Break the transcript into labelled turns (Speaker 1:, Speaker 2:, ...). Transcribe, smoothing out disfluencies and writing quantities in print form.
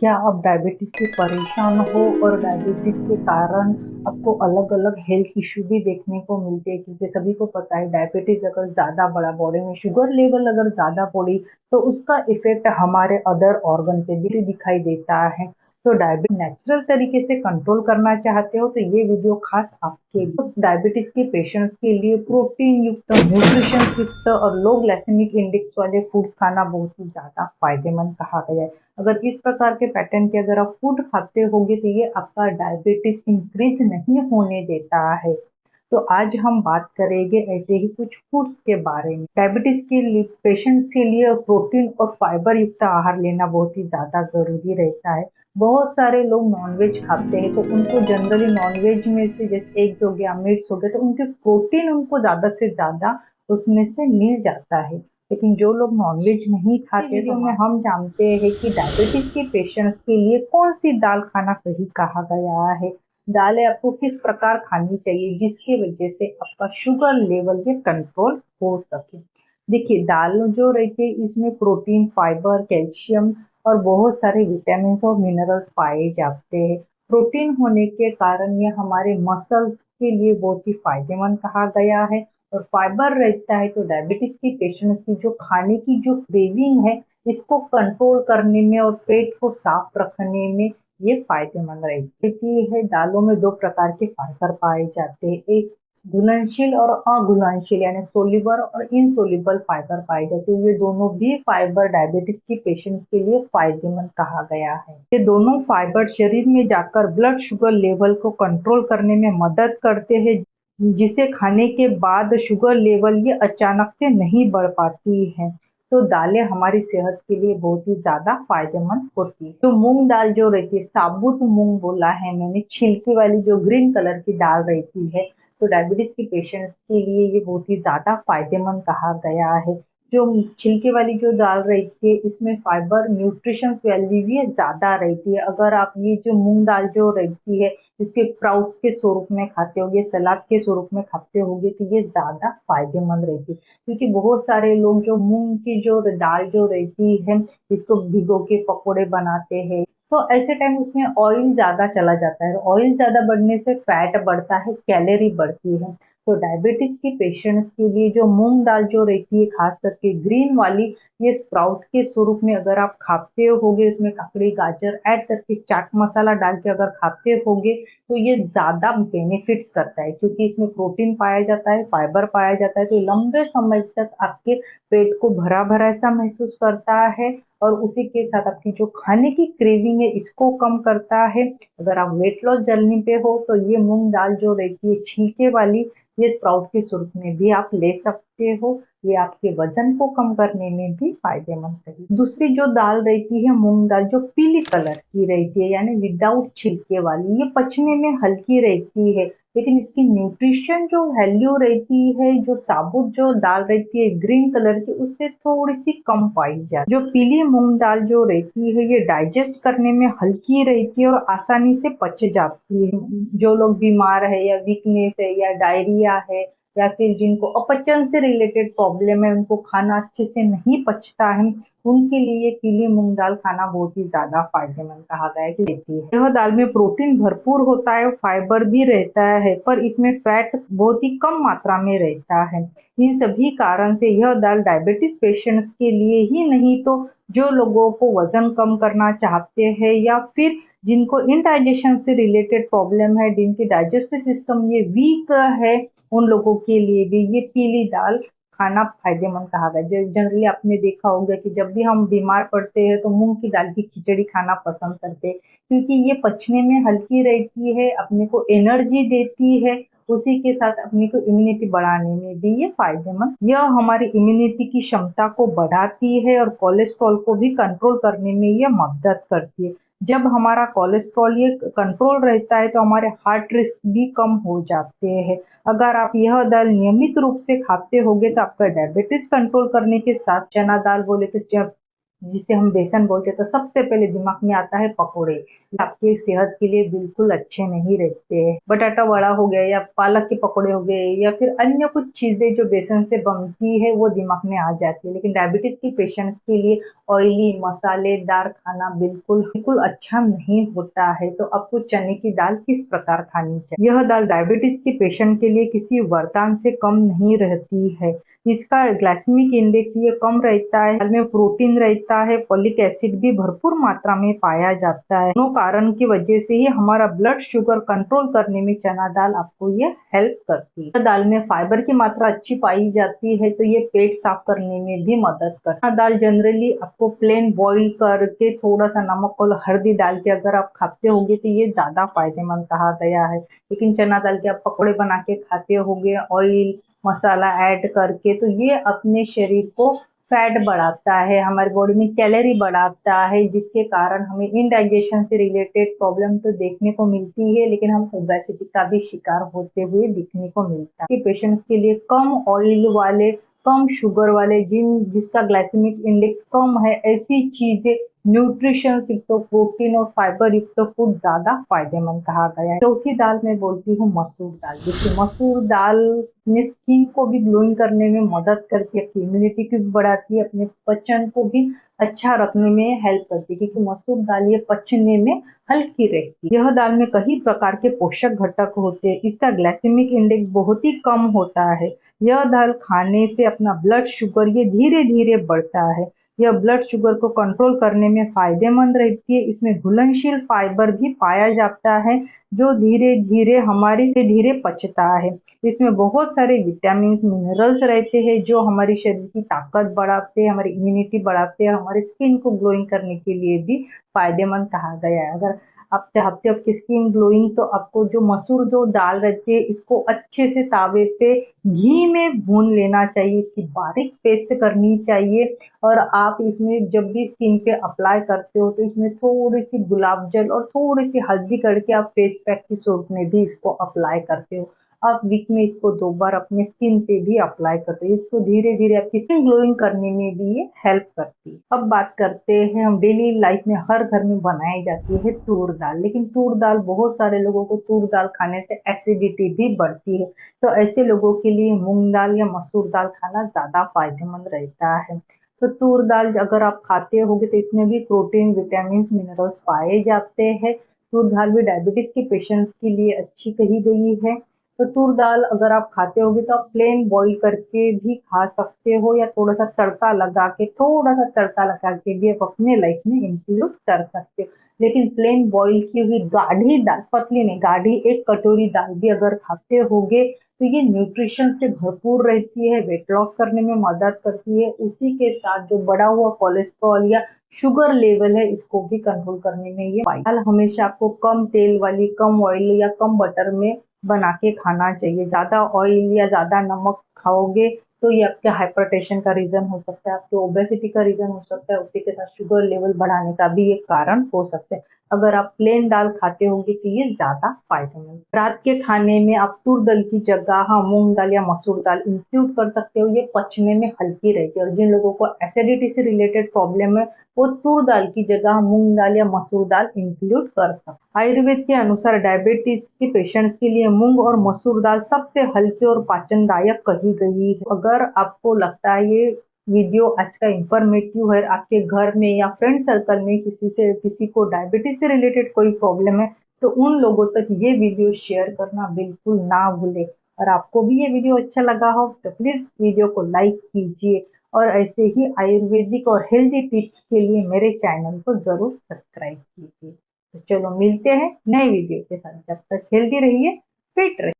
Speaker 1: क्या आप डायबिटीज से परेशान हो और डायबिटीज के कारण आपको अलग-अलग हेल्थ इश्यू भी देखने को मिलते हैं? क्योंकि सभी को पता है डायबिटीज अगर ज़्यादा बढ़ा बॉडी में शुगर लेवल अगर ज़्यादा बढ़ी तो उसका इफ़ेक्ट हमारे अदर ऑर्गन पे भी दिखाई देता है। तो डायबिटीज नेचुरल तरीके से कंट्रोल करना चाहते हो तो ये वीडियो खास आपके लिए। तो डायबिटीज के पेशेंट्स के लिए प्रोटीन युक्त, न्यूट्रिशन युक्त और लो ग्लाइसेमिक इंडेक्स वाले फूड्स खाना बहुत ही ज़्यादा फायदेमंद कहा गया है। अगर इस प्रकार के पैटर्न के अगर आप फूड खाते होंगे तो ये आपका डायबिटीज इंक्रीज नहीं होने देता है। तो आज हम बात करेंगे ऐसे ही कुछ फूड्स के बारे में। डायबिटीज के लिए पेशेंट के लिए प्रोटीन और फाइबर युक्त आहार लेना बहुत ही ज़्यादा ज़रूरी रहता है। बहुत सारे लोग नॉनवेज खाते हैं तो उनको जनरली नॉनवेज में से जैसे एग्स हो गया, मीट्स हो गए तो उनके प्रोटीन उनको ज़्यादा से ज़्यादा उसमें से मिल जाता है। लेकिन जो लोग नॉनवेज नहीं खाते वीडियो में हम जानते हैं कि डायबिटीज के पेशेंट्स के लिए कौन सी दाल खाना सही कहा गया है। दालें आपको किस प्रकार खानी चाहिए जिसकी वजह से आपका शुगर लेवल ये कंट्रोल हो सके। देखिए दाल जो रहती है इसमें प्रोटीन, फाइबर, कैल्शियम और बहुत सारे विटामिन और मिनरल्स पाए जाते हैं। प्रोटीन होने के कारण ये हमारे मसल्स के लिए बहुत ही फायदेमंद कहा गया है। और फाइबर रहता है तो डायबिटीज की पेशेंट्स की जो खाने की जो क्रेविंग है इसको कंट्रोल करने में और पेट को साफ रखने में ये फायदेमंद रहती है। दालों में दो प्रकार के फाइबर पाए जाते हैं, एक घुलनशील और अघुलनशील यानी सोल्यूबल और इनसोल्यूबल फाइबर पाए जाते हैं। ये दोनों भी फाइबर डायबिटीज के पेशेंट्स के लिए फायदेमंद कहा गया है। ये दोनों फाइबर शरीर में जाकर ब्लड शुगर लेवल को कंट्रोल करने में मदद करते हैं, जिसे खाने के बाद शुगर लेवल ये अचानक से नहीं बढ़ पाती है। तो दालें हमारी सेहत के लिए बहुत ही ज़्यादा फ़ायदेमंद होती है। तो मूँग दाल जो रहती है, साबुत मूँग बोला है मैंने, छिलके वाली जो ग्रीन कलर की दाल रहती है, तो डायबिटीज़ के पेशेंट्स के लिए ये बहुत ही ज़्यादा फ़ायदेमंद कहा गया है। जो छिलके वाली जो दाल रहती है, इसमें फाइबर, न्यूट्रिशंस वैल्यू भी ज़्यादा रहती है। अगर आप ये जो मूँग दाल जो रहती है, इसके स्प्राउट्स के स्वरूप में खाते होगे, सलाद के स्वरूप में खाते होगे, तो ये ज़्यादा फ़ायदेमंद रहती है। क्योंकि बहुत सारे लोग जो मूंग की जो दाल जो रहती है इसको भिगो के पकोड़े बनाते हैं तो ऐसे टाइम उसमें ऑयल ज्यादा चला जाता है। ऑयल ज्यादा बढ़ने से फैट बढ़ता है, कैलोरी बढ़ती है। तो डायबिटीज के पेशेंट्स के लिए जो मूंग दाल जो रहती है खास करके ग्रीन वाली, ये स्प्राउट के स्वरूप में अगर आप खाते होगे, इसमें ककड़ी गाजर ऐड करके चाट मसाला डाल के अगर खाते होगे तो ये ज़्यादा बेनिफिट्स करता है, क्योंकि इसमें प्रोटीन पाया जाता है, फाइबर पाया जाता है, तो लंबे समय तक आपके पेट को भरा-भरा ऐसा महसूस करता है और उसी के साथ आपकी जो खाने की क्रेविंग है इसको कम करता है। अगर आप वेट लॉस जर्नी पे हो तो ये मूँग दाल जो रहती है छिलके वाली, ये स्प्राउट के स्वरूप में भी आप ले सकते हो। ये आपके वजन को कम करने में भी फायदेमंद है। दूसरी जो दाल रहती है मूंग दाल जो पीली कलर की रहती है यानी विदाउट छिलके वाली, ये पचने में हल्की रहती है, लेकिन इसकी न्यूट्रिशन जो वैल्यू रहती है जो साबुत जो दाल रहती है ग्रीन कलर की उससे थोड़ी सी कम पाई जाती है। जो पीली मूंग दाल जो रहती है ये डाइजेस्ट करने में हल्की रहती है और आसानी से पच जाती है। जो लोग बीमार है या वीकनेस है या डायरिया है या फिर जिनको अपचन से रिलेटेड प्रॉब्लम है, उनको खाना अच्छे से नहीं पचता है, उनके लिए पीली मूंग दाल खाना बहुत ही ज्यादा फायदेमंद कहा गया है कि देती है। यह दाल में प्रोटीन भरपूर होता है, फाइबर भी रहता है, पर इसमें फैट बहुत ही कम मात्रा में रहता है। इन सभी कारण से यह दाल डायबिटीज पेशेंट्स के लिए ही नहीं तो जो लोगों को वजन कम करना चाहते हैं या फिर जिनको इनडाइजेशन से रिलेटेड प्रॉब्लम है, जिनकी डाइजेस्टिव सिस्टम ये वीक है, उन लोगों के लिए भी ये पीली दाल खाना फायदेमंद कहा गया है। जनरली आपने देखा होगा कि जब भी हम बीमार पड़ते हैं तो मूंग की दाल की खिचड़ी खाना पसंद करते हैं, क्योंकि ये पचने में हल्की रहती है, अपने को एनर्जी देती है, उसी के साथ अपने को इम्यूनिटी बढ़ाने में भी ये फायदेमंद। यह हमारी इम्यूनिटी की क्षमता को बढ़ाती है और कोलेस्ट्रॉल को भी कंट्रोल करने में ये मदद करती है। जब हमारा कोलेस्ट्रॉल ये कंट्रोल रहता है तो हमारे हार्ट रिस्क भी कम हो जाते हैं। अगर आप यह दाल नियमित रूप से खाते होगे तो आपका डायबिटीज कंट्रोल करने के साथ, चना दाल बोले तो जिसे हम बेसन बोलते हैं, तो सबसे पहले दिमाग में आता है पकोड़े। ये आपकी सेहत के लिए बिल्कुल अच्छे नहीं रहते हैं। बटाटा वड़ा हो गया या पालक के पकोड़े हो गए या फिर अन्य कुछ चीजें जो बेसन से बनती है वो दिमाग में आ जाती है। लेकिन डायबिटीज की पेशेंट के लिए ऑयली मसालेदार खाना बिल्कुल बिल्कुल अच्छा नहीं होता है। तो आपको चने की दाल किस प्रकार खानी चाहिए? यह दाल डायबिटीज के पेशेंट के लिए किसी वरदान से कम नहीं रहती है। इसका ग्लाइसेमिक इंडेक्स ये कम रहता है, दाल में प्रोटीन रहता है, फोलिक एसिड भी भरपूर मात्रा में पाया जाता है। दोनों कारण की वजह से ही हमारा ब्लड शुगर कंट्रोल करने में चना दाल आपको ये हेल्प करती है। दाल में फाइबर की मात्रा अच्छी पाई जाती है, तो ये पेट साफ करने में भी मदद करती है। दाल जनरली आपको प्लेन बॉईल करके थोड़ा सा नमक और हल्दी डाल के अगर आप खाते होंगे तो ये ज्यादा फायदेमंद कहा गया है। लेकिन चना दाल के आप पकौड़े बना के खाते होंगे ऑयल मसाला ऐड करके, तो ये अपने शरीर को फैट बढ़ाता है, हमारी बॉडी में कैलोरी बढ़ाता है, जिसके कारण हमें इंडाइजेशन से रिलेटेड प्रॉब्लम तो देखने को मिलती है, लेकिन हम ओबेसिटी का भी शिकार होते हुए दिखने को मिलता है। पेशेंट्स के लिए कम ऑयल वाले कम शुगर वाले जिसका ग्लाइसेमिक इंडेक्स कम है, ऐसी चीजें न्यूट्रिशन युक्त प्रोटीन और फाइबर युक्त फूड ज्यादा फायदेमंद कहा गया है। चौथी दाल मैं बोलती हूँ मसूर दाल। देखिए मसूर दाल में स्किन को भी ग्लोइंग करने में मदद करती है, इम्यूनिटी को भी बढ़ाती है, अपने पचन को भी अच्छा रखने में हेल्प करती है, क्योंकि मसूर दाल ये पचने में हल्की रहती है। यह दाल में कई प्रकार के पोषक घटक होते हैं, इसका ग्लाइसेमिक इंडेक्स बहुत ही कम होता है। यह दाल खाने से अपना ब्लड शुगर ये धीरे धीरे बढ़ता है। यह ब्लड शुगर को कंट्रोल करने में फायदेमंद रहती है। इसमें घुलनशील फाइबर भी पाया जाता है, जो धीरे धीरे हमारे धीरे पचता है। इसमें बहुत सारे विटामिन मिनरल्स रहते हैं, जो हमारे शरीर की ताकत बढ़ाते हैं, हमारी इम्यूनिटी बढ़ाते हैं, हमारे स्किन को ग्लोइंग करने के लिए भी फायदेमंद कहा गया है। अगर आप चाहते हो आपकी स्किन ग्लोइंग, तो आपको जो दाल रहती है इसको अच्छे से तावे पे घी में भून लेना चाहिए, इसकी बारीक पेस्ट करनी चाहिए। और आप इसमें जब भी स्किन पे अप्लाई करते हो तो इसमें थोड़ी सी गुलाब जल और थोड़ी सी हल्दी करके आप फेस पैक की सूरत में भी इसको अप्लाई करते हो। आप वीक में इसको 2 बार अपने स्किन पे भी अप्लाई करते हो। इसको धीरे धीरे आपकी स्किन ग्लोइंग करने में भी ये हेल्प करती है। अब बात करते हैं, हम डेली लाइफ में हर घर में बनाई जाती है तूर दाल। लेकिन तूर दाल बहुत सारे लोगों को तूर दाल खाने से एसिडिटी भी बढ़ती है, तो ऐसे लोगों के लिए मूंग दाल या मसूर दाल खाना ज्यादा फायदेमंद रहता है। तो तूर दाल अगर आप खाते होगे तो इसमें भी प्रोटीन विटामिन मिनरल्स पाए जाते हैं। तूर दाल भी डायबिटीज के पेशेंट्स के लिए अच्छी कही गई है। तो तूर दाल अगर आप खाते होगे तो आप प्लेन बॉईल करके भी खा सकते हो, या थोड़ा सा तड़का लगा के भी आप अपने लाइफ में इंक्लूड कर सकते हो। लेकिन प्लेन बॉईल की हुई गाढ़ी दाल, पतली नहीं गाढ़ी, 1 कटोरी दाल भी अगर खाते होगे तो ये न्यूट्रिशन से भरपूर रहती है, वेट लॉस करने में मदद करती है। उसी के साथ जो बढ़ा हुआ कोलेस्ट्रॉल या शुगर लेवल है इसको भी कंट्रोल करने में ये दाल हमेशा आपको कम तेल वाली, कम ऑयल या कम बटर में बना के खाना चाहिए। ज्यादा ऑयल या ज्यादा नमक खाओगे तो ये आपके हाइपरटेंशन का रीजन हो सकता है, आपके ओबेसिटी का रीजन हो सकता है, उसी के साथ शुगर लेवल बढ़ाने का भी एक कारण हो सकता है। अगर आप प्लेन दाल खाते होंगे तो ये ज्यादा फायदेमंद। रात के खाने में आप तूर दाल की जगह मूंग दाल या मसूर दाल इंक्लूड कर सकते हो, ये पचने में हल्की रहती है। और जिन लोगों को एसिडिटी से रिलेटेड प्रॉब्लम है वो तूर दाल की जगह मूंग दाल या मसूर दाल इंक्लूड कर सकते। आयुर्वेद के अनुसार डायबिटीज के पेशेंट्स के लिए मूंग और मसूर दाल सबसे हल्की और पाचनदायक कही गई है। अगर आपको लगता है ये वीडियो आज का इंफॉर्मेटिव है, आपके घर में या फ्रेंड सर्कल में किसी को डायबिटीज से रिलेटेड कोई प्रॉब्लम है, तो उन लोगों तक ये वीडियो शेयर करना बिल्कुल ना भूले। और आपको भी ये वीडियो अच्छा लगा हो तो प्लीज वीडियो को लाइक कीजिए, और ऐसे ही आयुर्वेदिक और हेल्दी टिप्स के लिए मेरे चैनल को जरूर सब्सक्राइब कीजिए। तो चलो मिलते हैं नए वीडियो के साथ, जब तक हेल्दी रहिए, फिट रहिए।